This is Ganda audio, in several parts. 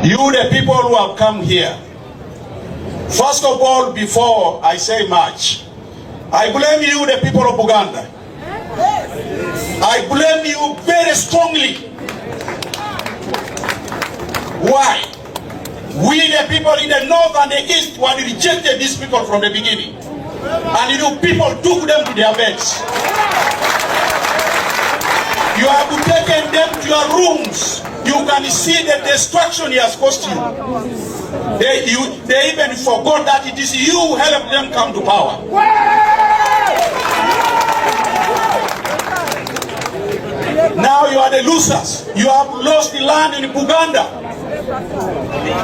You, the people who have come here, first of all, before I say much, I blame you, the people of Buganda. I blame you very strongly. Why? We, the people in the north and the east, who had rejected these people from the beginning. And you people took them to their beds. You have taken them to your rooms. You can see the destruction he has caused you. They even forgot that it is you who helped them come to power. Now you are the losers. You have lost the land in Buganda.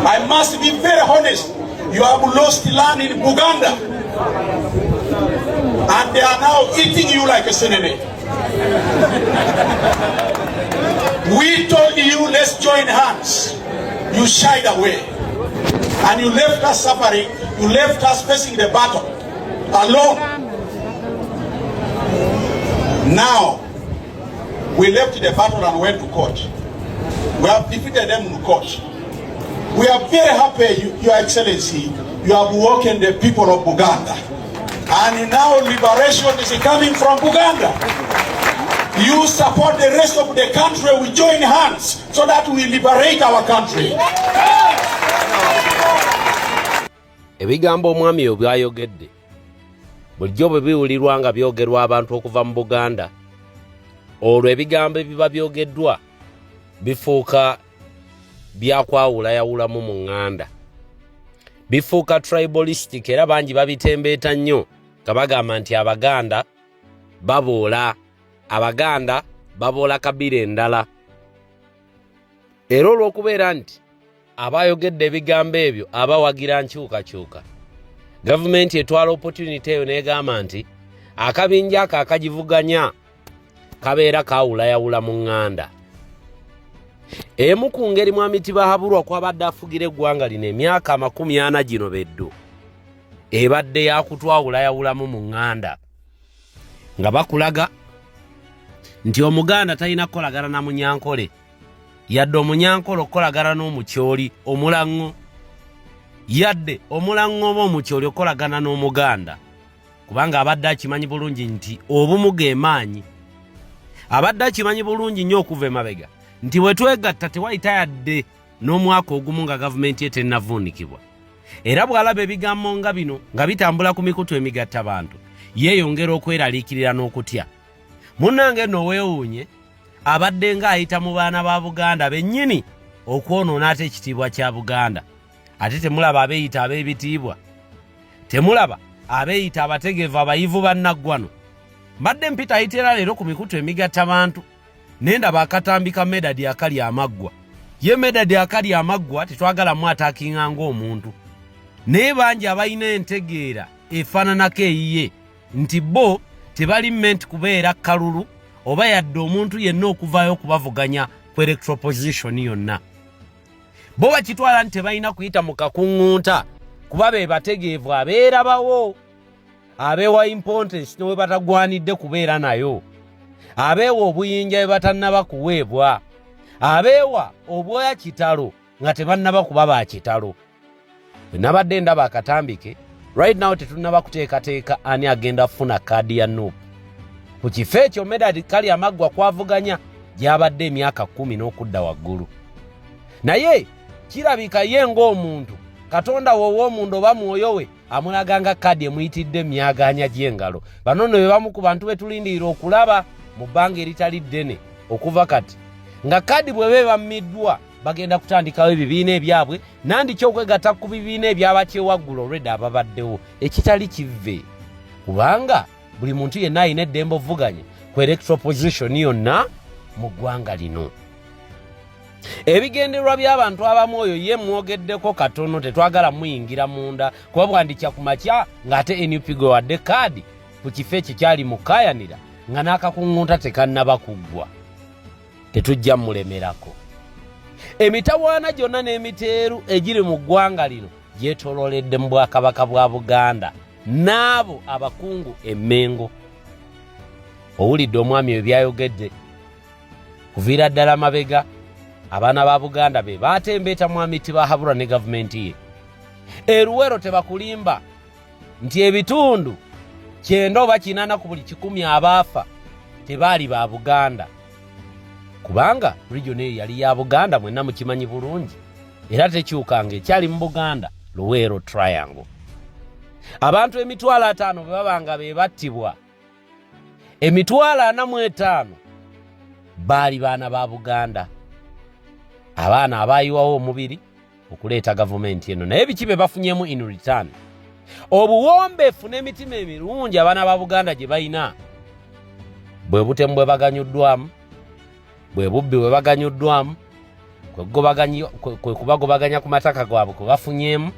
I must be very honest. You have lost the land in Buganda. And they are now eating you like a cinnamon. We told you, let's join hands. You shied away. And you left us suffering. You left us facing the battle alone. Now, we left the battle and went to court. We have defeated them in court. We are very happy, Your Excellency, you have woken the people of Buganda. And now liberation is coming from Buganda. You support the rest of the country, we join hands so that we liberate our country. Ebigambo omwami byayogedde bulijjo bwe biwulirwa nga byogerwa abantu okuva mu Buganda, olwo ebigambo ebiba byogeddwa bifuuka byakwawulayawulamu mu ŋŋanda, bifuuka tribalistic, era bangi babitembeeta nnyo nga bagamba nti Abaganda baboola kabira endala. Era olw'okubeera nti abayogedde ebigambo ebyo abawagira nkyukakyuka, gavumenti etwala opportunity eyo n'egamba nti akabinja ako akagivuganya kabeera kaawulayawula mu ŋŋanda. Emu ku ngeri Mwami Tibahabulwa kwabadde afugira eggwanga lino emyaka 40 gino beddu ebadde yakutwawulayawulamu mu ŋŋanda, nga bakulaga nti Omuganda talina kukolagana na Munyankole, yadde Omunyankole okukolagana n'Omukyoli Omulaŋŋo, yadde Omulaŋŋo oba Omukyoli okukolagana n'Omuganda, kubanga abadde akimanyi bulungi nti obumu ge maanyi. Abadde akimanyi bulungi nnyo okuva emabega nti bwe twegatta tewayita yadde n'omwaka ogumu nga gavumenti ye tennavuunikibwa. Era bw'alaba ebigambo nga bino nga bitambula ku mikutu emigatta bantu, yeeyongera okweraliikirira n'okutya. Munnange nno weewuunye abadde ng'ayita mu baana ba Buganda bennyini okwonoona ate ekitiibwa kya Buganda. Ate temulaba abeeyita ab'ebitiibwa, temulaba abeeyita abategevu abayivu bannaggwano. Mbadde mpita ayitira leero ku mikutu emigatta bantu, nendaba akatambi ka Medadi akali amaggwa. Ye Medadi akali amaggwa tetwagalamu ataakinga ng'omuntu, naye bangi abalina entegeera efaananako eyiye nti bo tebali meant kubeera kalulu oba yadde omuntu yenna okuvaayo okubavuganya ku electoral position yonna. Bo bakitwala nti tebalina kuyita mu kakuŋŋunta kuba be bategeevu abeerabawo, abeewa importance ne we batagwanidde kubeera nayo, abeewa obuyinja bwe batannaba kuweebwa, abeewa obwoya kitalo nga tebannaba kuba ba kitalo. Bwe nabadde ndaba akatambike, right now tetunnaba kuteekateeka ani agenda kufuna kaadi ya NUP. Ku kifo ekyo Medadi kali amaggwa kwavuganya gyabadde emyaka 10 n'okudda waggulu. Naye kirabika ye ng'omuntu, Katonda w'ow'omuntu oba mwoyo we amulaganga kaadi emuyitidde myaganya gy'engalo. Bano nno be bamu ku bantu be tulindirira okulaba mu bbanga eritali ddene okuva kati, nga kaadi bwe be bammiddwa bagenda kutandikawo ebibiina ebyabwe nandiki okwegatta ku bibiina ebyabakyewaggulu olwedde ababaddewo, ekitali kivve, kubanga buli muntu yenna alina eddembe ovuganye ku electoral position yonna mu ggwanga lino. Ebigendererwa by'abantu abamu oyo ye mwogeddeko katono, tetwagala muyingira munda kuba bwandikya ku makya ng'ate NUP gwe wadde kaadi ku kifo ekyo kyali mukayanira nga n'akakuŋŋunta tekannaba kuggwa. Tetujja mulemerako. Emitawaana gyonna n'emiteeru egiri mu ggwanga lino gyetoolooledde mu Bwakabaka bwa Buganda n'abo abakungu emmengo. Owulidde omwami bye byayogedde kuviira ddala mabega abaana ba Buganda be batembeeta mwami Tibahabura ne gavumenti ye. Luweero tebakulimba nti ebitundu 9 oba 8 ku buli 100 abaafa tebaali ba Buganda. Kubanga region eyo yali ya Buganda, mwenna mukimanyi bulungi. Era tekyukanga ekyali mu Buganda, Luweero Triangle. Abantu 5,000 bwe babanga be battibwa, 45,000 baali baana ba Buganda. Abaana abayiwawo omubiri okuleeta gavumenti eno. Naye biki be bafunyemu in return? Obuwombeefu n'emitima emirungi abaana ba Buganda gye balina. Bwe butemu bwe baganyuddwamu, bwe bubbi bwe baganyuddwamu, kwe kubagobaganya ku mataka gwabwe kwe bafunyemu,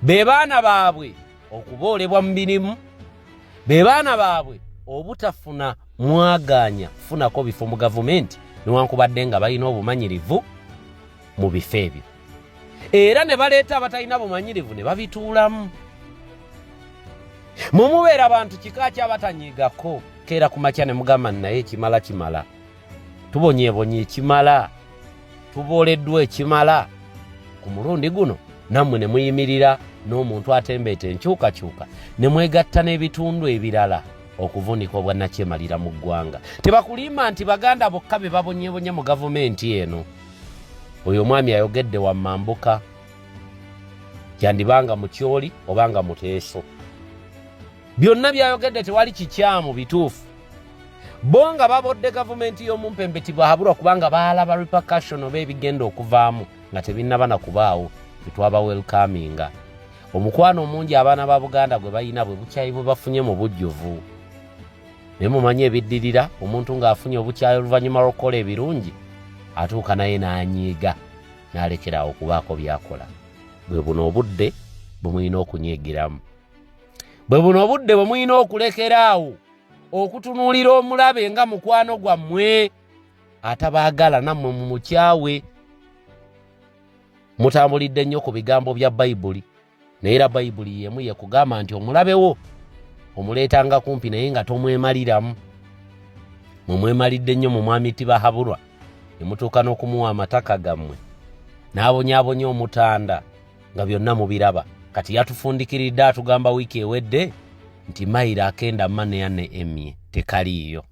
be baana baabwe okuboolebwa mu mirimu, be baana baabwe obutafuna mwaganya kufunako bifo mu gavumenti newankubadde nga balina obumanyirivu mu bifo ebyo. Era ne baleeta abatalina bumanyirivu ne babituulamu. Mumubeera abantu kika ky'abatanyigako. Keera ku makya ne mugamba naye ekimala kimala. Tubonyeebonye ekimala. Tubooleddwa ekimala. Ku mulundi guno nammwe ne muyimirira n'omuntu atembeeta enkyukakyuka ne mwegatta n'ebitundu ebirala okuvunika obwannakyemalira mu ggwanga. Tebakulimba nti Baganda bokka be babonyeebonye mu gavumenti eno. Oyo omwami ayogedde wa Mambuka, kyandibanga mu Kyoli obanga mu Teeso. Byonna byayogedde tewali kikyamu bituufu. Bo nga babodde gavumenti y'omumpembe Tibahabura kubanga baalaba repercussion oba ebigenda okuvaamu nga tebinnaba na kubaawo bitwaba welcominga. Omukwano omungi abaana ba Buganda gwe balina bwe bukyayi bwe bafunye mu bujjuvu. Ne mumanyi ebiddirira omuntu ng'afunye obukyayi oluvannyuma lw'okukola ebirungi atuuka naye n'anyiiga n'alekeraawo okubaako by'akola. Bwe buno obudde bwe mulina okunyigiramu. Bwe buno obudde bwe mulina okulekeraawo okutunuulira omulabe nga mukwano gwammwe atabaagala nammwe mu mukyawe. Mutambulidde nnyo ku bigambo bya Bayibuli, naye era Bayibuli y'emu yekugamba nti omulabe wo omuleetanga kumpi naye nga tomwemaliramu. Mumwemalidde nnyo mu mwami Tibahabura ne mutuuka n'okumuwa amataka gammwe n'abonyaabonya omutanda nga byonna mubiraba. Kati yatufundikiridde atugamba wiiki ewedde nti mayiro 9 emye tekaliiyo.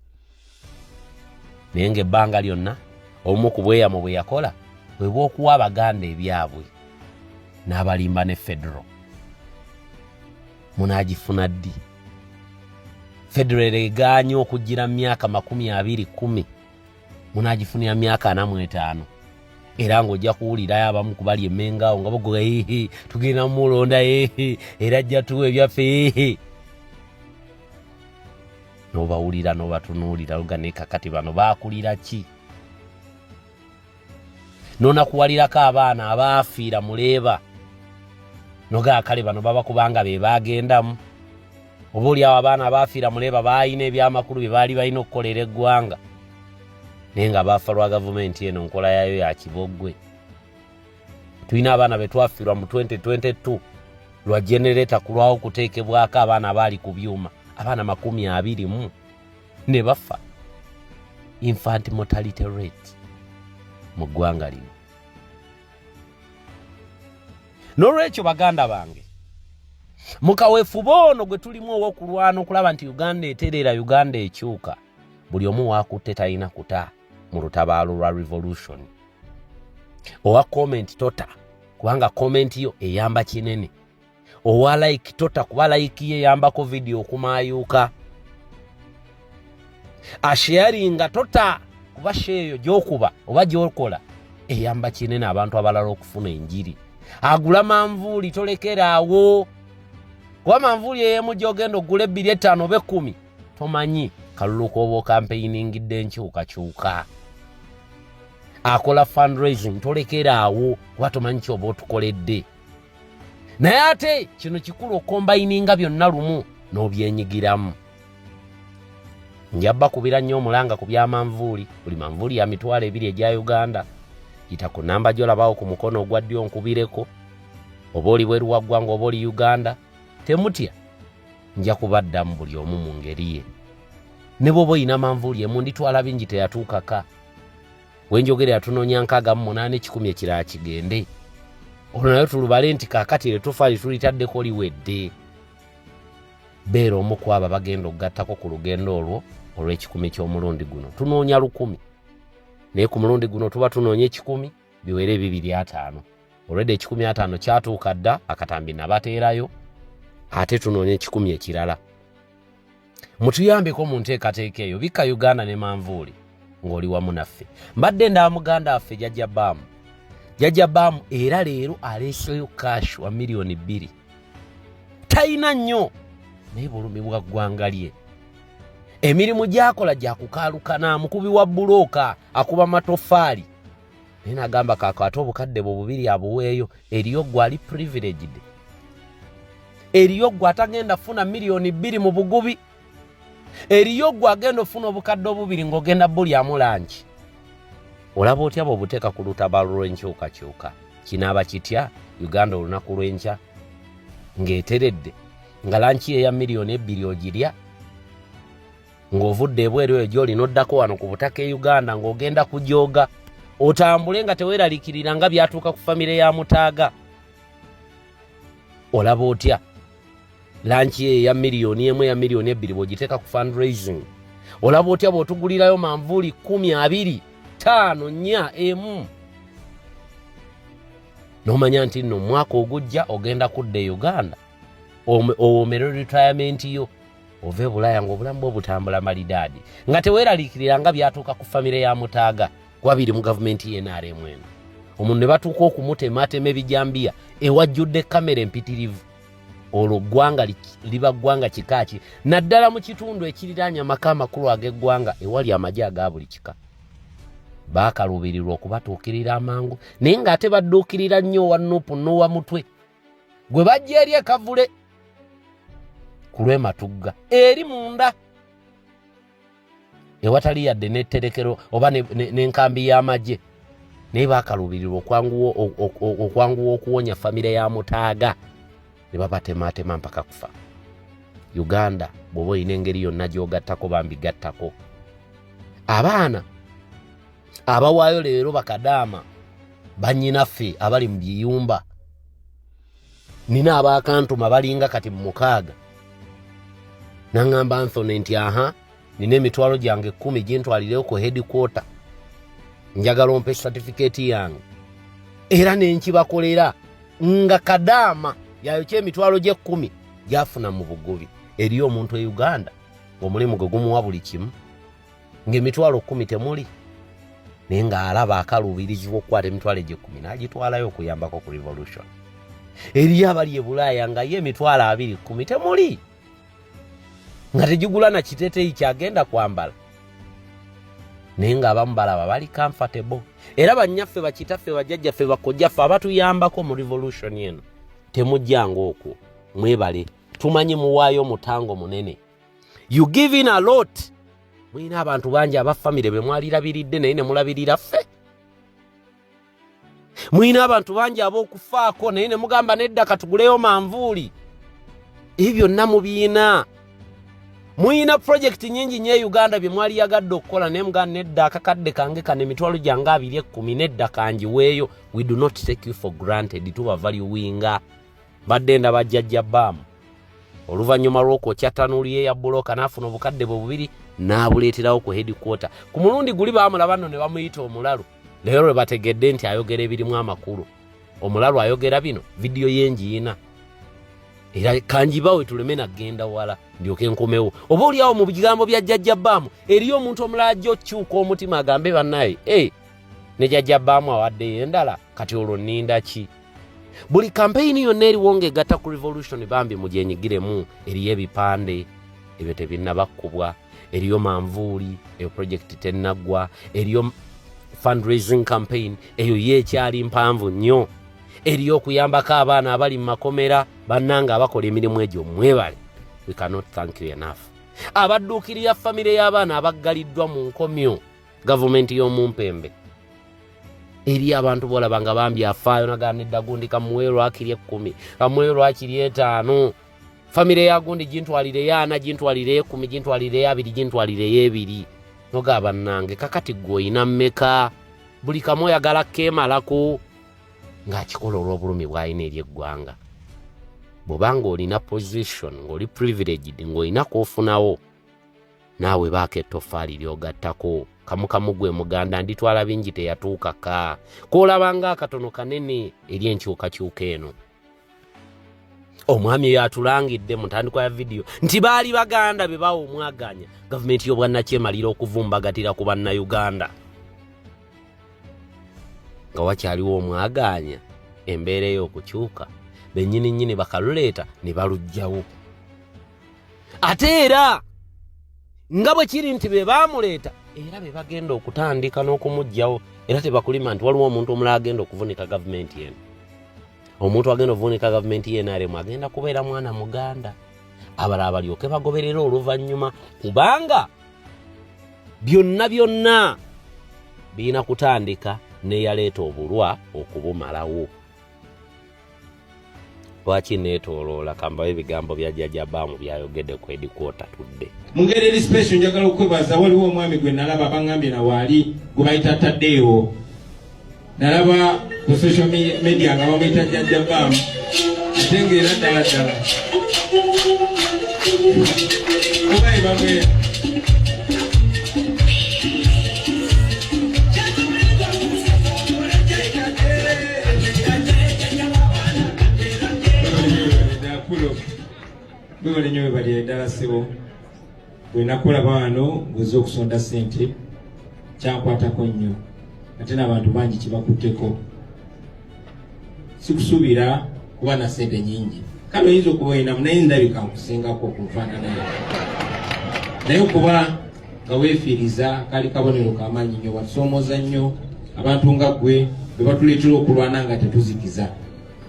Naye ng'ebbanga lyonna omu ku bweyamo bwe yakola bwe bw'okuwa Abaganda ebyabwe n'abalimba ne Federal. Munaagifuna ddi? Federal egaanye okujjira mu myaka 2010, munaagifunira myaka 45. Era ng'ojja kuwulirayo abamu ku bali emmengawo nga bogoga tugenda mulonda era ajja tuwa ebyaffe. N'obawulira n'obatunuulira luga kakati bano baakulira ki? N'onakuwalirako abaana abaafiira muleeba noga kale bano baba kubanga be baagendamu. Oba oliawo abaana abaafiira muleeba baalina ebyamakulu bye baali balina okukolera eggwanga naye nga baafa lwa gavumenti eno nkola yayo ya kiboggwe. Tulina abaana be twafiirwa mu 2022 lwa generator kulwawo kuteekebwako abaana abaali ku byuma, abaana 20 ne bafa. Infant mortality rate mu ggwanga lino. N'olwekyo Baganda bange, mukaweefuba ono gwe tulimu ow'okulwana okulaba nti Uganda etereera, Uganda ekyuka, buli omu waakutte talina kuta mu lutabaalo lwa revolution. Owa comment tota kubanga comment yo eyamba kinene. Owa like tota kuba like ye eyambako video okumaayuuka. Asharinga tota kuba sheeyo gy'okuba oba gy'okola eyamba kinene abantu abalala okufuna enjiri. Agula manvuuli tolekeraawo. Kuba manvuuli ey'emu gy'ogenda ogula 2, 5 oba 10 tomanyi kalulu k'oba campaigning enkyukakyuka. Akola fundraising tolekeraawo kuba tomanyi ky'oba otukoledde. Naye ate kino kikulu okombayininga byonna lumu n'obyenyigiramu. Njabba kubira nnyo omulanga ku byamanvuuli. Buli manvuuli ya 2,000 egya Uganda. Yita ku namba gy'olabawo ku mukono ogwa ddyo nkubireko. Oba oli bweru wa ggwanga oba oli Uganda. Temutya. Nja kubaddamu buli omu mu ngeri ye. Ne bw'oba oyina manvuuli emu nditwala bingi teyatuukaka. wenjogera tunonya nkaga mu 8 ekirala kigende olwo nayo tulubale nti kakati letufali tulitaddeko liwedde beera omu ku abo bagenda okugattako ku lugendo olwo olw'ekikumi ky'omulundi guno tunoonya 1,000 naye ku mulundi guno tuba tunoonya 10 biwere 250 olwedde 150 kyatuuka dda akatambi nabateerayo ate tunoonya 10 ekirala mutuyambeko mu nteekateeka eyo bika Uganda ne manvuuli ng'oli wamu naffe mbadde ndaba muganda waffe Jajja Bam era leero aleeseyo cash wa miliyoni 2 talina nnyo naye bulumi bwa ggwanga lye emirimu gy'akola gya kukaalukana mukubi wa bulooka akuba matoffaali naye n'agamba kaako ate obukadde bwe 2 abuweeyo eriyo gwe ali privileged eriyo gwe atagenda funa miliyoni 2 mu bugubi eriyo gwe agenda ofuna obukadde 2 ng'ogenda bulyamu lanki olaba otya bw'obuteeka ku lutabaalo lw'enkyukakyuka kinaaba kitya Uganda olunaku lw'enkya ng'eteredde nga lanki eya miliyoni 2 ogirya ng'ovudde ebweru eyo gy'olina oddako wano ku butaka e Uganda ng'ogenda kujooga otambule nga teweeraliikirira nga byatuuka ku famire ya Mutaaga olaba otya lanki eya miliyoni 1 ya miliyoni 2 bw'ogiteeka ku fundraising olaba otya bw'otugulirayo manvuuli 10, 20, 5, 4, 1 n'omanya nti nno omwaka ogujja ogenda kudda e Uganda owoomere retirement yo ove Bulaaya ng'obulamu bwe butambula malidaadi nga teweeraliikirira nga byatuuka ku famire ya Mutaaga kwabiri mu gavumenti y'NRM eno omuntu ne batuuka okumutematema ebijambiya ewajjudde kamera empitirivu olwo ggwanga liba ggwanga kikaaki naddala mu kitundu ekiriraanya amaka amakulu ag'eggwanga ewali amagye aga buli kika baakaluubirirwa okubatuukirira amangu naye ng'ate badduukirira nnyo owa Nuupu n'owa Mutwe gwe bajja eri ekavule ku lw'ematugga eri munda ewatali yadde n'etterekero oba n'enkambi y'amagye naye baakaluubirirwa okwanguwa okuwonya famire ya Mutaaga ne babatematema mpaka kufa. Uganda bw'oba olina engeri yonna gy'ogattako bambi gattako. Abaana abawaayo leero bakadaama bannyinaffe abali mu biyumba nina abaakantuma balinga kati mu 6 naŋŋamba Anthony nti nina emitwalo gyange 10 gintwalireyo ku headquarter njagala ompe certificate yange era nenkibakolera nga kadaama yayokya emitwalo gye 10 gyafuna mu bugubi eriyo omuntu e Uganda omulimu gwe gumuwa buli kimu ng'emitwalo 10 temuli naye ng'alaba akaluubirizibwa okukwata emitwalo gye 10 n'agitwalayo okuyambako ku revolution eriyo abali e Bulaaya nga ye emitwalo 2 10 temuli nga tegigula na kiteeteeyi kyagenda kwambala naye ng'abamu balaba bali comfortable era bannyaffe bakitaffe bajjajjaffe bakojjaffe abatuyambako mu revolution eno temujjanga okwo mwebale tumanyi muwaayo mutango munene you give in a lot mwina abantu bangi abafamire be mwalirabiridde naye ne mulabirira ffe mwina abantu bangi ab'okufaako naye ne mugamba nedda katuguleyo manvuuli ebyo byonna mubiina mwina project nyingi nye Uganda bye mwali yagadde okukola naye muganda nedda akakadde kange kane emitwalo gyange 210 nedda kanjiweeyo we do not take you for granted tuba valuinga badde ndaba Jajja Bam oluvannyuma lw'okwokya tanuuli ya bulooka n'afuna obukadde bwe 2 n'abuleeterawo ku headquarter ku mulundi guli baamulaba nno ne bamuyita omulalu leero lwe bategedde nti ayogera ebirimu amakulu omulalu ayogera bino vidiyo y'enjiina era kanjibawe tuleme nagenda wala ndyoke nkomewo oba oliawo mu bigambo bya Jajja Bam eriyo omuntu omulala gy'okyuka omutima agambe bannaye ne Jajja Bam awaddeyo endala kati olwo nninda ki buli kampeyini yonna eriwo ng'egatta ku revolution bambi mugyenyigiremu eriyo ebipande ebyo tebinnabakubwa eriyo manvuuli eyo project tennaggwa eriyo fundraising campaign eyo yeekyali mpanvu nnyo eriyo okuyambako abaana abali mu makomera bannanga abakola emirimu egyo mwebale we cannot thank you enough abadduukirira famire y'abaana abaggaliddwa mu nkomyo gavumenti y'omumpembe eri abantu bolaba nga bambi afaayo naganedda gundi kamuweerwa akiri 10 kamuweerwa akiri 5 famire ya gundi gintwalire yana gintwalire 10 gintwalire 2 gintwalire 2 nogaba nange kakati gwe ina mmeka buli kamu oyagala kemalako ng'akikola olw'obulumi bw'alina eri eggwanga. Bw'obanga olina position ng'oli privileged ng'olina k'ofunawo naawe baako ettofaali ly'ogattako kamukamu gwe muganda nditwala bingi teyatuukaka k'olabanga akatono kanene eri enkyukakyuka eno. Omwami oyo atulangidde mu ntandikwa ya vidiyo nti baali baganda be bawa omwaganya gavumenti y'obwannakyemalira okuvumbagatira ku bannayuganda. Nga wakyaliwo omwaganya embeera ey'okukyuka bennyini bakaluleeta ne balugjawo. Ate era nga bwe kiri nti be baamuleeta era be bagenda okutandika n'okumugjawo era tebakulima nti waliwo omuntu omulala agenda okuvunika gavumenti eno. Omuntu agenda okuvunika gavumenti y'NRM agenda kubeera mwana muganda. Abalala balyoke bagoberera oluvannyuma kubanga byonna birina kutandika neyaleeta obulwa okubumalawo. Lwaki neetooloola kambawo ebigambo bya Jjajja Baamu byayogedde ku headquarter tudde. Mu ngeri eri special njagala okwebaza waliwo omwami gwe nalaba bangambye na waali gwe bayita Taddeewo. Nalaba ku social media nga bamuyita Jjajja Baamu ate ng'era ddala obayi bamwe bwebale nnyo bebali eddala ssebo bwe nakulaba wano ng'ozze okusonda ssente kyankwatako nnyo ate n'abantu bangi kibakutteko. Sikusuubira kuba na ssente nnyingi kale oyinza okuba oyinamu naye ndabika nkusingako okunfaananayo naye okuba nga weefiiriza kali kabonero k'amaanyi nnyo watusoomooza nnyo abantu nga ggwe be batuleetera okulwana nga tetuzikiza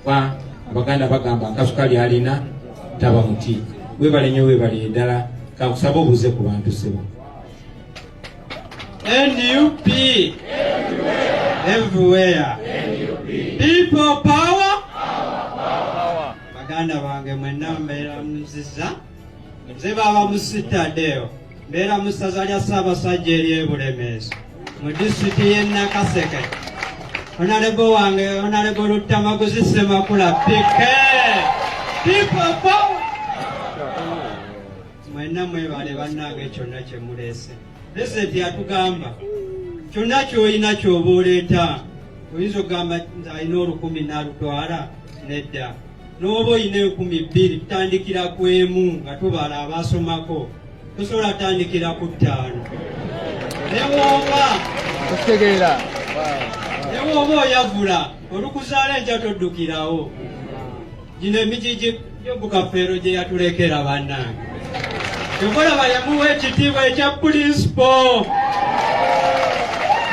kuba abaganda bagamba akasukali alina taba muti. Webale nnyo webale eddala kankusaba obuze ku bantu ssebo. NUP everywhere. People power. Baganda bange mwenna mbeera muziza nze baba musitaddeyo mbeera mu ssaza lya Ssaabasajja ery'e Bulemeezi mu disitulikiti y'e Nakaseke. Honorable wange Honorable Luttamaguzi Ssemakula People power. Mwenna mwebale bannange kyonna kye muleese. Lesenti yatugamba kyonna ky'olina ky'oba oleeta oyinza okugamba nti alina 10,000 n'alutwala nedda n'oba olina 2,000 tutandikira ku emu nga tubala abaasomako tosobola tandikira ku 5 newooba oyavula olukuzaala enkya toddukirawo. Gino emijiji gy'obukafeero gye yatulekera bannange ekolaba yamuwa ekitiibwa ekya puliisipo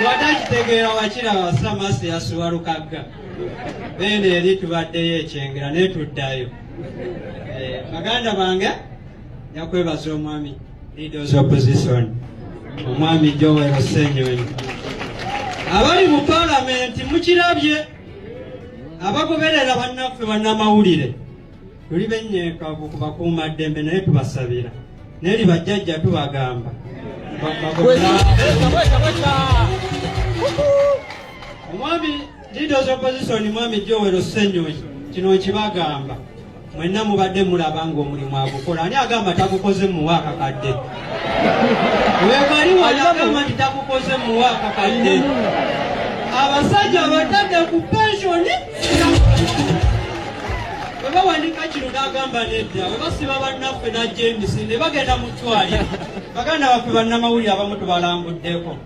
lwatakitegeera wakiraba Samasi yasuwa Lukagga beene eri tubaddeyo ekyengera naye tuddayo. Baganda bange nyakwebaza omwami Leaders Opposition omwami Joel Ssenyonyi abali mu paalamenti mukirabye abagoberera bannaffe bannamawulire tuli bennyekavu ku bakuumaddembe naye tubasabira neri bajjajja tubagamba omwami Leaders Opposition mwami Joel Ssenyonyi kino nkibagamba mwenna mubadde mulaba ng'omulimu agukola ani agamba tagukoze muwaaka kadde webali wanagamba nti tagukoze muwaaka kadde abasajja batadde ku pensioni webawanika kino n'agamba nedda webasiba bannaffe na James ne bagenda mu ttwaliro. Baganda baffe bannamawulire abamu tubalambuddeko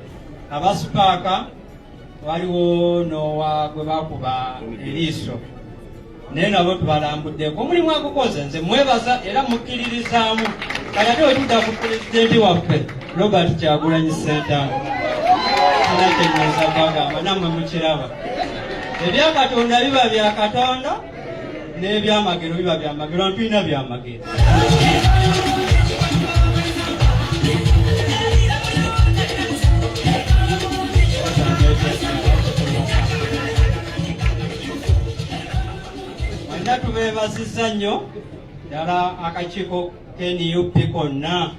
abasipaaka waliwo Nowa gwe bakuba eriiso naye nabo tubalambuddeko omulimu agukoze nze mwebaza era mukkiririzaamu kale ate wetudda ku pulezidenti waffe Robert Kyagulanyi Ssentamu era kyenyiza bagamba nammwe mukiraba ebya Katonda biba bya Katonda n'ebyamagero biba byamagero ntulina byamagero. Mwenna tubeebazizza nnyo ddala akakiiko k'NUP konna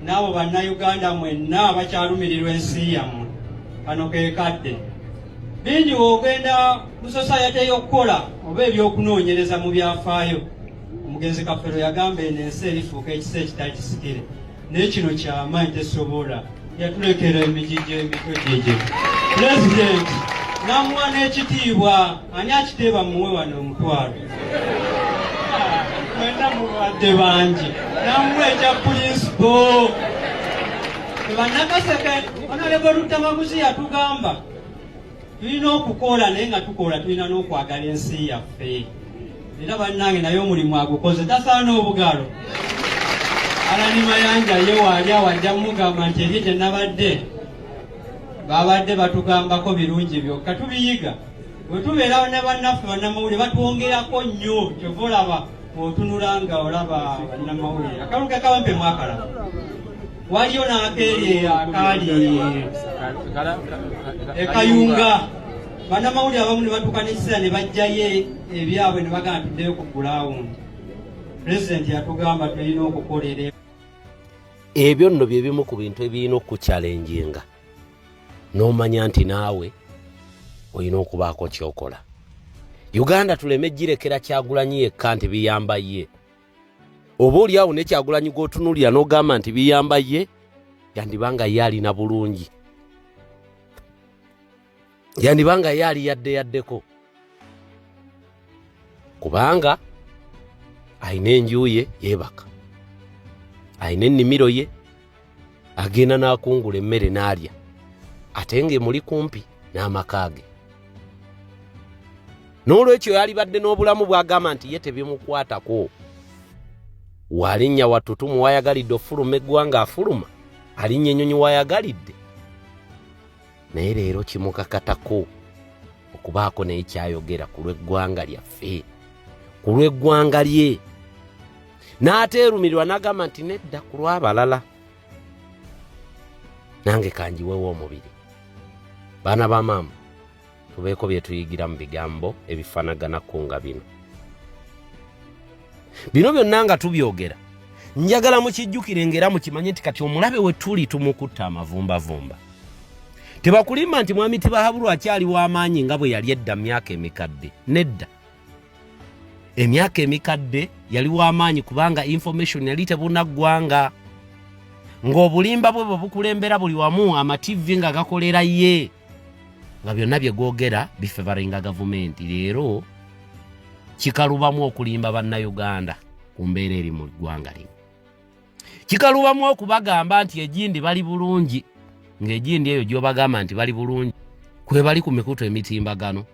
n'abo bannayuganda mwenna abakyalumirirwa ensi yammwe kano ke kadde bingi ogenda mu society y'okukola oba ebyokunoonyereza mu byafaayo. Omugenzi Kafero yagamba eno ensi erifuuka ekisa ekitali kisikire naye kino kyamaanyi tesobola yatulekera emijijjo emitwejjeje. Pulezidenti namuwa n'ekitiibwa ani akiteeba muwe wano omutwalo mwenda mulwadde bangi namuwa ekya pulinsipo. Bannakaseke Honorable Lutamaguzi yatugamba tulina okukola naye nga tukola tulina n'okwagala ensi yaffe. Era bannange naye omulimu agukoze tasaana obugalo. Alani Mayanja ye waali awajja mugamba nti ebyo gye babadde batugambako birungi byokka tubiyiga. Bwe tubeera ne bannaffe bannamawulire batwongerako nnyo kyova olaba otunula nga olaba bannamawulire. Akaluke kawempe mwakalaba. Waliyo n'akeeri akaali ekayunga. Bannamawulire abamu ne batukanisa ne bajjayo ebyabwe ne bagamba tuddeyo ku ground. Pulezidenti yatugamba tulina okukolera. Ebyo nno bye bimu ku bintu ebirina okukyalenjinga n'omanya nti naawe olina okubaako kyokola. Uganda tuleme girekera Kyagulanyi yekka nti biyamba ye. Oba oliawo ne Kyagulanyi gw'otunuulira n'ogamba nti biyamba ye, yandibanga ye alina bulungi. Yandibanga ye ali yaddeko. Kubanga ayina enju ye yeebaka. Ayina ennimiro ye agenda n'akungula emmere n'alya. Ate ng'emuli kumpi n'amaka ge. N'olwekyo yalibadde n'obulamu bw'agamba nti ye tebimukwatako. Walinnya Watutumu wayagalidde ofuluma eggwanga afuluma, alinnya ennyonyi wayagalidde. Naye leero kimukakatako okubaako naye kyayogera ku lw'eggwanga lyaffe, ku lw'eggwanga lye. N'ateerumirwa n'agamba nti nedda ku lw'abalala. Nange kanjiwewo omubiri. Baana ba maama, tubeeko bye tuyigira mu bigambo ebifaanaganako nga bino. Bino byonna nga tubyogera, njagala mukijjukire ng'era mukimanye nti kati omulabe we tuli tumukutta amavumbavumba. Tebakulimba nti mwami Tibahabulwa akyali w'amaanyi nga bwe yali edda myaka emikadde. Nedda. Emyaka emikadde yali w'amaanyi kubanga information yali tebunaggwanga. Ng'obulimba bwe bukulembera buli wamu amativi nga gakolera ye. Nga byonna bye googera bifevaringa gavumenti. Leero kikalubamu okulimba bannayuganda ku mbeera eri mu ggwanga lino. Kikalubamu okubagamba nti egindi bali bulungi, ng'egindi eyo gy'obagamba nti bali bulungi kwe bali ku mikutu emitimbagano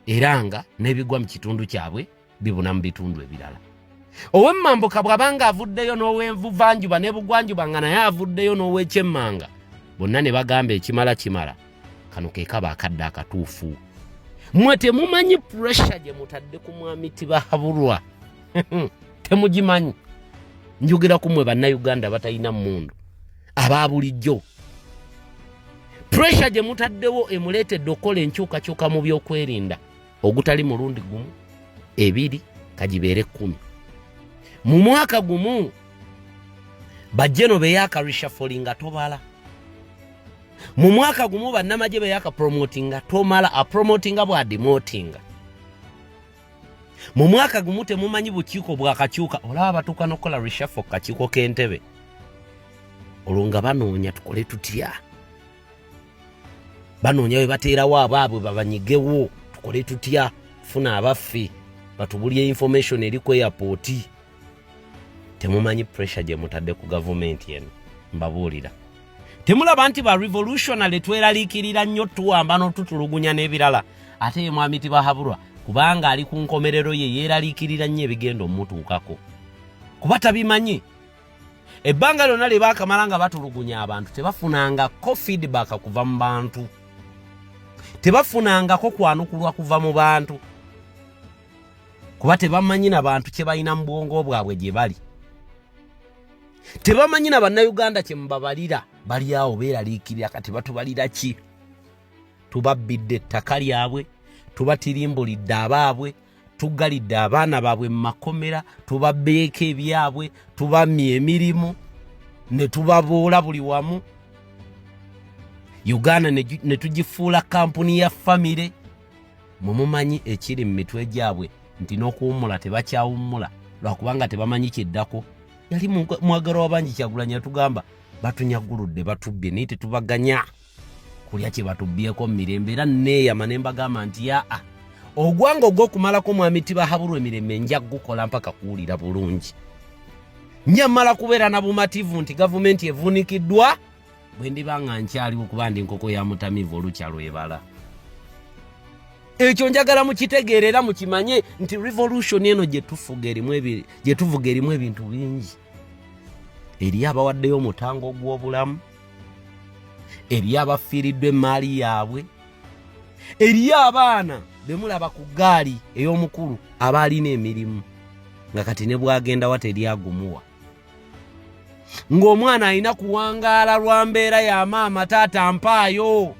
era nga n'ebigwa mu kitundu kyabwe bibuna mu bitundu ebirala. Ow'emmambuka bw'abanga avuddeyo n'ow'envuvanjuba ne bugwanjuba nga naye avuddeyo n'ow'ekyemmanga, bonna ne bagamba ekimala kimala, kano ke kaba akadde akatuufu. Mmwe temumanyi pressure gye mutadde ku mwami Tibahabulwa. Temugimanyi. Njogera ku mmwe bannayuganda batalina mmundu aba bulijjo. Pressure gye mutaddewo emuleetedde okukola enkyukakyuka mu by'okwerinda ogutali mulundi gumu, ebiri, kagibeere 10. Mu mwaka gumu bajjeno beyaka reshuffling nga tobala. Mu mwaka gumu bannamagye beyaka promoting nga tomala, apromotinga bwa demotinga. Mu mwaka gumu temumanyi bukiiko bwakakyuka, olaba batuuka n'okukola reshuffle ku kakiiko k'entebe. Olwo nga banoonya tukole tutya. Banoonya we bateerawo abaabwe babanyigewo, tukole tutya, funa abaffe batubulye information eri ku airport. Temumanyi pressure gye mutadde ku gavumenti eno, mbabuulira. Temulaba nti ba revolutionary tweraliikirira nnyo tuwamba n'otutulugunya n'ebirala, ate ye mwami Tibahabulwa kubanga ali ku nkomerero ye yeeraliikirira nnyo ebigenda omutuukako. Kuba tabimanyi. Ebbanga lyonna lye baakamala nga batulugunya abantu tebafunangako feedback kuva mu bantu. Tebafunangako kwanukulwa kuva mu bantu. Kuba tebamanyi na bantu kye balina mu bwongo bwabwe gye bali. Tebamanyi na bannayuganda kye mubabalira, bali awo beeraliikirira kati batubalira ki? Tubabbidde ettaka lyabwe, tubatirimbolidde abaabwe, tuggalidde abaana baabwe mu makomera, tubabbeeko ebyabwe, tubammye emirimu, ne tubaboola buli wamu. Uganda ne tugifuula kampuni ya family. Mumumanyi ekiri mu mitwe gyabwe nti n'okuwummula tebakyawummula lwakubanga tebamanyi kiddako. Yali mwagalo wabangi Kyagulanyi yatugamba batunyaguludde batubbye naye tetubaganya kulya kye batubbyeko mu mirembe. Era neeyama ne mbagamba nti yaa ogwanga ogw'okumalako mwami Tibahaburwa emirembe nja gukola mpaka kuwulira bulungi. Nyamala kubeera na bumativu nti gavumenti evunikiddwa bwe ndiba nga nkyaliwo kuba ndi nkoko ya mutamivu olukyalo ebala. Ekyo njagala mukitegeerera mukimanye nti revolution eno gye tuvuga erimu ebintu bingi. Eri abawaddeyo omutango gw'obulamu, eri abafiiriddwa emmaali yaabwe, eri abaana bemulaba ku ggaali ey'omukulu abaalina emirimu nga kati ne bwagenda wa teri agumuwa. Ng'omwana alina kuwangaala lwa mbeera ya maama taata mpaayo.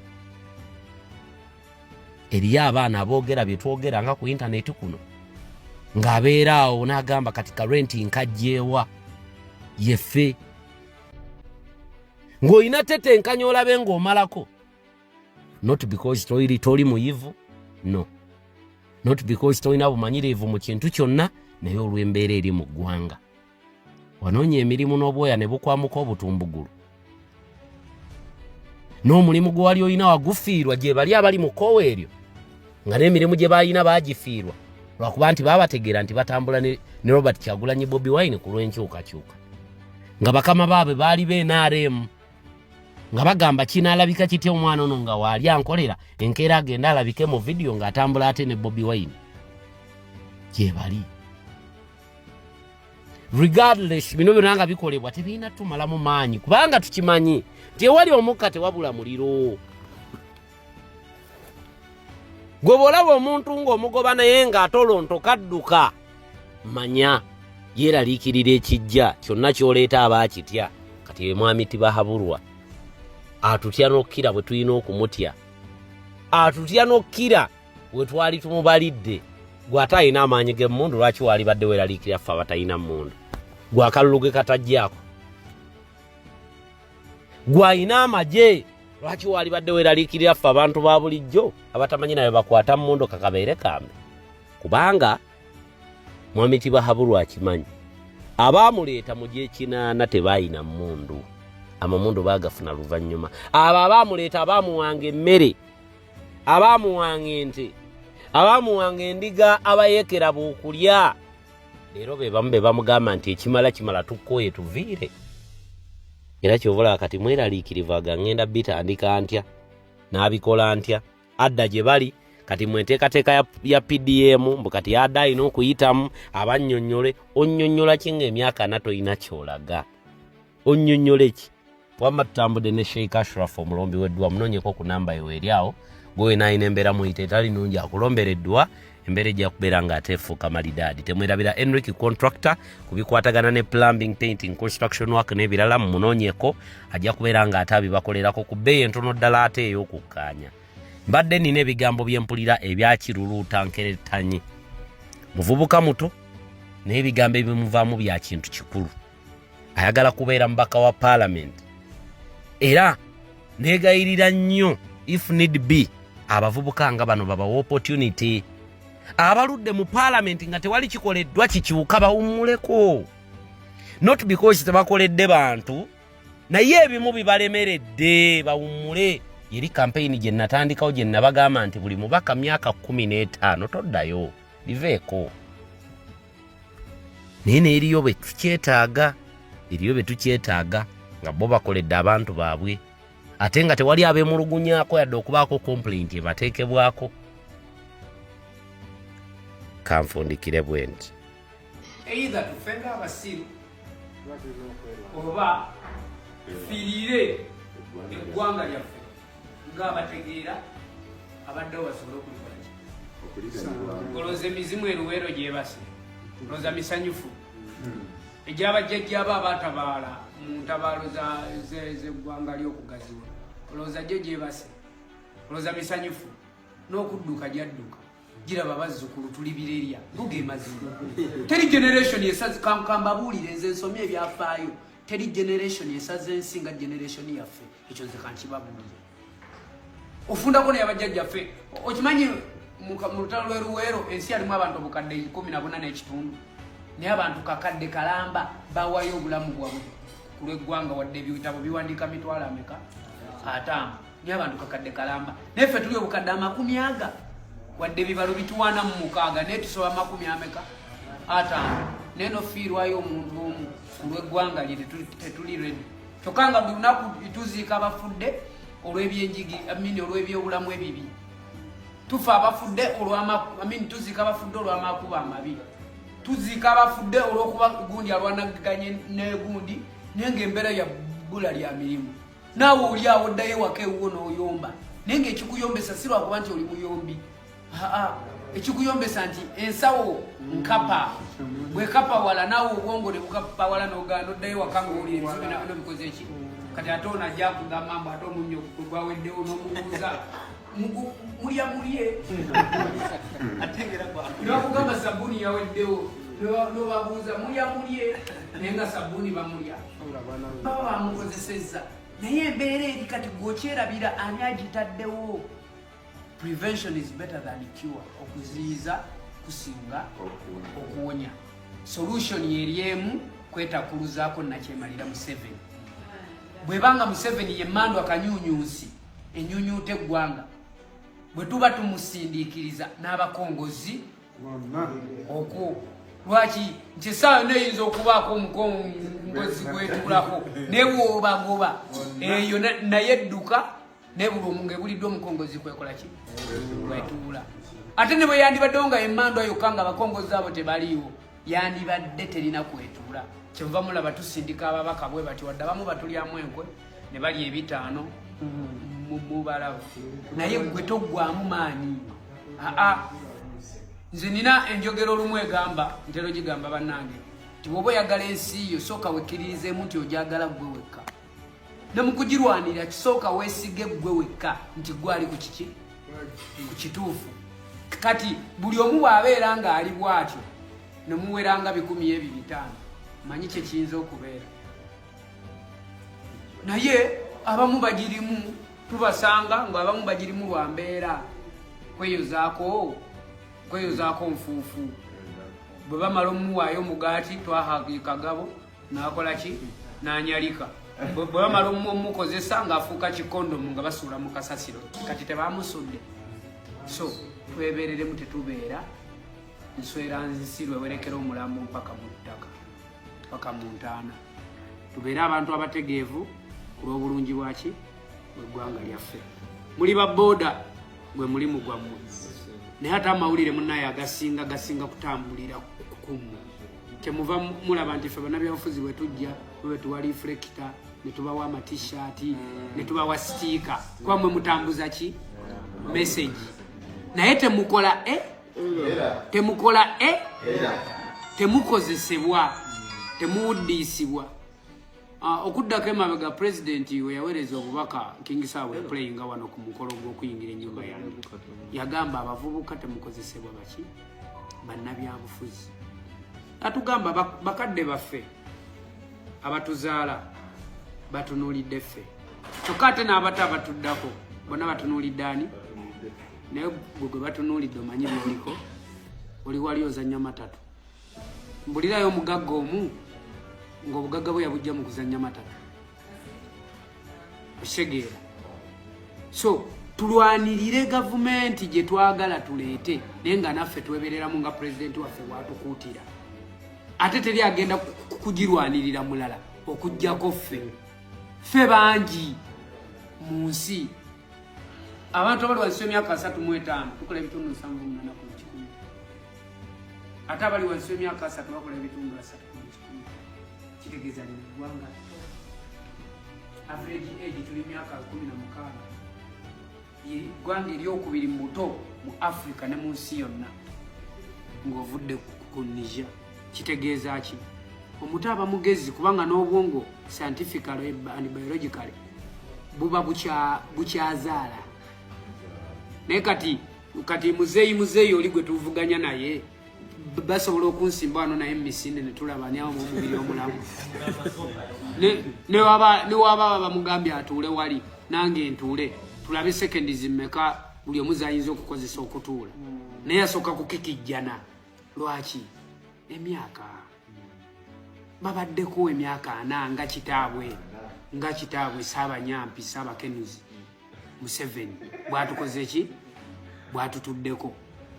Eri abaana aboogera bye twogera nga ku intaneti kuno ng'abeera awo n'agamba kati karenti nkajjeewa yefe. Ng'olina tetenkanya olabe ng'omalako. Not because toli muyivu, no. Not because tolina bumanyirivu mu kintu kyonna, naye olw'embeera eri mu ggwanga. Wanoonya emirimu n'obwoya ne bukwamuka obutumbugulu. N'omulimu gwe wali olina wagufiirwa gye bali abali mu kkowa eryo nga n'emirimu gye baalina baagifiirwa lwakuba nti baabategeera nti batambula ne Robert Kyagulanyi Bobi Wine ku lw'enkyukakyuka. Nga bakama baabwe baali b'NRM nga bagamba kinaalabika kitya omwana ono nga waali ankolera enkeera agenda alabike mu vidiyo ng'atambula ate ne Bobi Wine. Gye bali. Regardless bino byonna nga bikolebwa tebiina tumalamu maanyi kubanga tukimanyi nti ewali omukka tewabula muliro. Gwe bw'olaba omuntu ng'omugoba naye ng'atolonto kadduka manya yeeraliikirira ekijja kyonna ky'oleeta abaakitya. Kati ye mwami Tibahaburwa atutya n'okkira bwe tulina okumutya, atutya n'okkira bwe twali tumubalidde. Gwe ate alina amaanyi g'emmundu lwaki waali badde weeraliikirira ffe abatalina mmundu. Gwe akalulu ge katajjaako. Gwe alina amagye lwaki waali badde weeraliikirira ffe abantu ba bulijjo abatamanyi naye bakwata mmundu kakabeere kambe. Kubanga mwami Tibahaburwa akimanyi abaamuleeta mu gy'ekinaana tebaayina mmundu, amamundu baagafuna luvannyuma. Abo abaamuleeta abaamuwanga emmere, abaamuwanga ente, abaamuwanga endiga abayekera bw'okulya, leero be bamu be bamugamba nti ekimala tukkoye tuviire. Era ky'obola kati mweraliikirivu agangenda bitandika ntya n'abikola ntya adda gye bali kati mwenteekateeka ya PDM mbu kati adda alina okuyitamu abannyonnyole. Onnyonnyola ki ng'emyaka na toyina ky'olaga? Onnyonnyole ki? Wamma tutambudde ne Sheikh Ashraf omulombi w'eddwa munoonyeko ku namba yo eri awo. Gwe naayina embeera muyite etali nnungi akulombera eddwa embeera ejja kubeera ng'ateefuuka malidaadi. Temwerabira Enric Contractor ku bikwatagana ne plumbing, painting, construction work n'ebirala mu munoonyeko ajja kubeera ng'ate abibakolerako ku bbeeyi entono ddala ate ey'okukkaanya. Mbadde nina ebigambo bye mpulira ebyakiruluuta nkeretanyi. Muvubuka muto naye ebigambo ebimuvaamu bya kintu kikulu. Ayagala kubeera mubaka wa Parliament. Era neegayirira nnyo if need be abavubuka nga bano babawa opportunity. Abaludde mu Parliament nga tewali kikoleddwa kikiwuka bawummuleko. Not because tebakoledde bantu, naye ebimu bibalemeredde bawummule. Yeri campaign gye natandikawo gye nabagamba nti buli mubaka myaka 15 toddayo biveeko. Naye eriyo bwe tukyetaaga nga bo bakoledde abantu baabwe ate nga tewali abeemulugunyaako yadde okubaako complaint ebateekebwako. Kanfundikire bwe nti either tufenga abasiru oba tufiirire eggwanga lyaffe ng'abategeera abaddewo basobole okulikola ki. Olowooza emizimu eruweero gyebase, olowooza misanyufu egyabajjajjaabo abaatabaala mu ntabaalo z'eggwanga ly'okugaziwa, olowooza gyo gyebase, olowooza misanyufu n'okudduka gyadduka giraba bazzukulu tuli birerya luge mazima. Teri generation yesaze kambabuulire nze nsomye ebyafaayo. Teri generation yesaze ensinga generation yaffe ekyo nze kankibabuulire. ofundako ne abajjajjaffe okimanyi mu lutalo lweruweero ensi yalimu abantu obukadde 14 n'ekitundu naye abantu kakadde kalamba bawayo obulamu bwabwe ku lw'eggwanga wadde ebitabo biwandiika mitwalo ameka 5 naye abantu kakadde kalamba naye ffe tuli obukadde 40 wadde ebibalo bituwaana mu 6 naye tusoba 50 ameka 5 naye nofiirwayo omuntu omu ku lw'eggwanga lye tetuli ready kyokka nga buli lunaku tuziika abafudde olw'ebyenjigi olw'ebyobulamu ebibi tufa abafudde tuziika abafudde olw'amakubo amabi tuziika abafudde olw'okuba gundi alwanaganye n'egundi naye ng'embeera ya bbula lya mirimu naawe oli awo oddayo ewaka ewuwo n'oyomba naye ng'ekikuyombesa si lwakuba nti oli muyombi ekikuyombesa nti ensawo nkapa bwekapa wala naawe obwongo ne bukapa wala n'ogaana oddayo ewaka ng'oli ebizibu nobikoze eki kati ate ono ajja kugamba mbu ate omunyo gwaweddewo n'omubuuza mulya mulye nibakugamba sabbuuni yaweddewo nobabuuza mulya mulye naye nga sabbuuni bamulya baba bamukozesezza naye embeera eri kati gwokyerabira ani agitaddewo prevention is better than cure okuziyiza kusinga okuwonya solution yeryemu kwetakuluzaako nakyemalira Museveni bwebanga Museveni yemmandwa kanyunyunsi enyunyuuta eggwanga bwe tuba tumusindiikiriza n'abakongozi okwo lwaki nti essaawa yonna eyinza okubaako omukongozi gwetuulako nebwobagoba eyo naye edduka naye buli omu ng'ebuliddwa omukongozi kwekola ki gwetuula ate ne bwe yandibaddewo nga yemmandwa yokka nga abakongozi abo tebaliiwo yandibadde terina kwetuula kyenva mulaba tusindika ababaka bwe bati wadde abamu batulyamu enkwe ne balya 5 mubalabu naye gwe toggwamu maanyi nze nina enjogero olumu egamba ntero gigamba bannange nti bw'oba oyagala ensi yo sooka wekkiririzeemu nti ogyagala gwe wekka ne mu kugirwanirira kisooka weesige gwe wekka nti gwali ku kiki ku kituufu kati buli omu bw'abeera ng'ali bw'atyo ne muweranga 1,500 manyi kye kiyinza okubeera naye abamu bagirimu tubasanga ng'abamu bagirimu lwa mbeera kweyozaako nfuufu bwe bamala omuwaayo omugaati twahakagabo n'akola ki n'anyalika bwe bamala omukozesa ng'afuuka kikondomu nga basuula mu kasasiro kati tebamusudde so twebeereremu tetubeera nswera nzisirwe werekera omulamu mpaka mu ttaka paka mu ntaana tubeere abantu abategeevu ku lw'obulungi bwaki bw'eggwanga lyaffe muli babooda gwe mulimu gwammwe naye ate amawulire munnaye gasinga kutambulira kumu kyemuva mulaba nti ffe bannabyabufuzi bwe tujja bwe tuwa reflector ne tubawa amatishaati ne tubawa sitiika kuba mwe mutambuza ki message naye temukola temukozesebwa temuwuddiisibwa okuddako emabega pulezidenti we yaweereza obubaka King Sawe playinga wano ku mukolo gw'okuyingira ennyumba yange yagamba abavubuka temukozesebwa baki bannabyabufuzi atugamba bakadde baffe abatuzaala batunuulidde ffe kyokka ate n'abato abatuddako bonna batunuulidde ani naye gwe batunuulidde omanyi byoliko oli wali ozannya matatu mbulirayo omugagga omu ng'obugagga bwe yabujja mu kuzannya matatu okitegeera so tulwanirire gavumenti gye twagala tuleete naye nga naffe twebereramu nga pulezidenti waffe bwatukuutira ate teri agenda kugirwanirira mulala okuggyako ffe bangi mu nsi abantu abali wansi w'emyaka 35 tukola ebitundu 78 ku 100 ate abali wansi w'emyaka 3 bakola ebitundu 3 ku 100 kitegeeza lino eggwanga average age tuli myaka 16 eggwanga eryokubiri muto mu Africa ne mu nsi yonna ng'ovudde ku Niger kitegeeza ki omuto aba mugezi kubanga n'obwongo scientifically and biologically buba bukyazaala naye kati muzeeyi oli gwe tuvuganya naye basobola okunsimba wano naye emisinde ne tulabanyaawo mu mubiri omulamu ne waba bamugambye atuule wali nange ntuule tulabe seconds mmeka buli omuzayinza okukozesa okutuula naye asooka kukikijjana lwaki emyaka babaddeko emyaka 4 nga kitaabwe Ssaabanyampi Ssaabakenuzi Museveni bwatukoze ki bwatutuddeko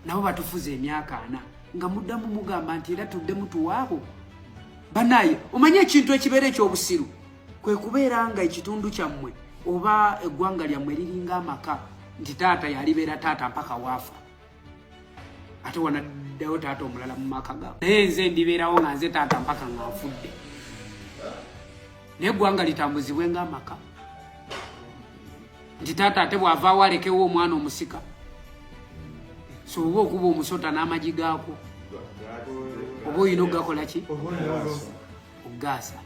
nabo batufuze emyaka 4 nga muddamu mugamba nti era tudde mutuwaabo banaye omanye ekintu ekibeera ekyobusiru kwe kubeera nga ekitundu kyammwe oba eggwanga lyammwe liringa amaka nti taata yalibeera taata mpaka waafa ate wanaddewo taata omulala mu maka gawo naye nze ndibeerawo nga nze taata mpaka ng'anfudde naye eggwanga litambuzibwe ng'amaka nti taata ate bw'avaawo alekewo omwana omusika so oba okuba omusota n'amagi gaako oba oyina okugakola ki okugaasa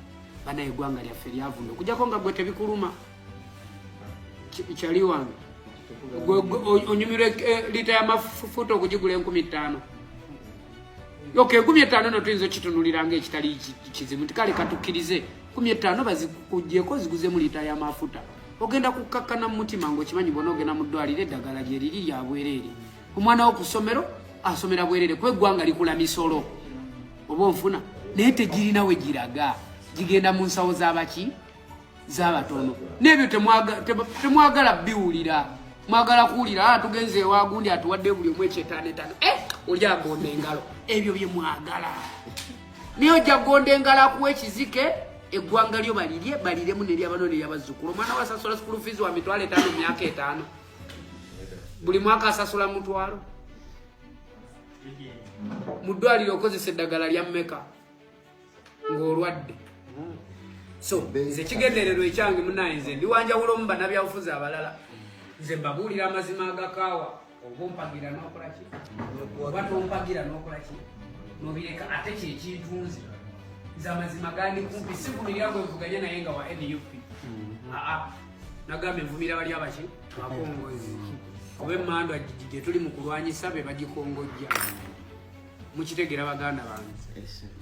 banaye eggwanga lyaffe lyavunda okujjako nga gwe tebikuluma kyali wange onyumirwa lita y'amafuta okugigula 15,000 yoke 15,000 no tuyinza okitunuliranga ekitali kizibu nti kale katukkirize 15,000 bazikugyeko ziguze mu lita y'amafuta ogenda kukakkana mu mutima ng'okimanyi bona ogenda mu ddwaliro eddagala gye liri lya bwereere omwana wo ku ssomero asomera bwereere kuba eggwanga likula misolo oba onfuna naye tegirina we giraga gigenda mu nsawo z'abaki z'abatono n'ebyo temwagala biwulira mwagala kuwulira tugenze ewagundi atuwadde buli omu ekyetaano oli agonda engalo ebyo bye mwagala naye ojja gonda engalo akuwa ekizike eggwanga lyo baliremu neryabano neryabazzukulu omwana wasasula school fees wa mitwalo 5 myaka 5 buli mwaka asasula mutwalo mu ddwaliro okozesa eddagala lya mmeka ng'olwadde so nze kigendererwa ekyange munaye nze ndiwanjawulo mu bannabyabufuzi abalala nze mbabuulira amazima agakaawa oba ompagira n'okolaki oba tompagira n'okolaki nobireka ate kyekintunze nze amazima gandi kumpi sivumirira gwevuganya naye nga wa NUP nagamba envumira bali abaki abakongozi kuba emmandwa gye tuli mu kulwanyisa be bagikongojja mukitegera baganda bange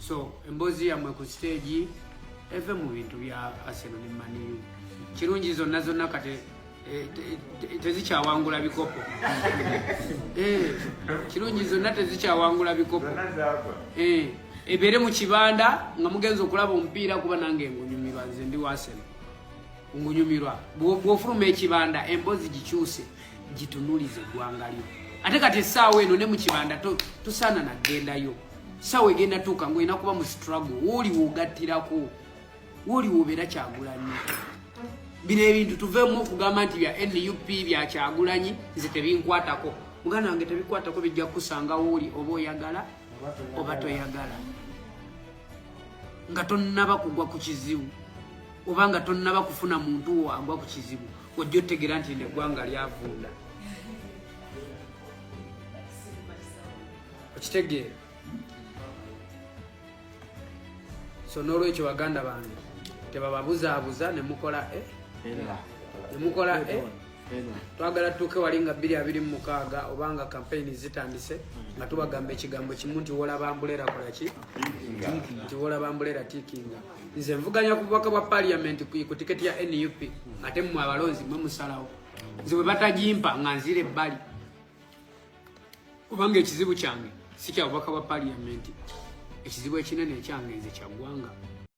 so emboozi yammwe ku stage eve mu bintu bya Arsenal ne Man U kirungi zonna kate tezikyawangula bikopo kirungi zonna tezikyawangula bikopo ebeere mu kibanda nga mugenza okulaba omupiira kuba nange ngunyumirwa nze ndi wa Arsenal ngunyumirwa bw'ofuluma ekibanda emboozi gikyuse gitunulize eggwanga lyo ate kati essaawa eno ne mu kibanda tosaana naggendayo ssaawa egenda tuuka ng'olina kuba mu struggle wooliwo ogattirako wooliwo obeera Kyagulanyi bino ebintu tuveemu okugamba nti bya NUP bya Kyagulanyi nze tebinkwatako muganda wange tebikwatako bijja kusanga wooli oba oyagala oba toyagala nga tonnaba kugwa ku kizibu oba nga tonnaba kufuna muntu wo agwa ku kizibu ojja otegeera nti neggwanga lyavunda okitegeera so n'olwekyo baganda bange tebababuzaabuza nemukola twagala tutuuke wali nga 2026 obanga kampeyini zitandise nga tubagamba ekigambo kimu nti wolaba mbulera kolaki nti wolaba mbulera tiikinga nze nvuganya ku bubaka bwa parliament ku tiketi ya NUP ate mmwe abalonzi mwe musalawo nze bwe batagimpa nga nzira ebbali obanga ekizibu kyange si kya bubaka bwa parliament ekizibu ekinene ekyange nze kyaggwanga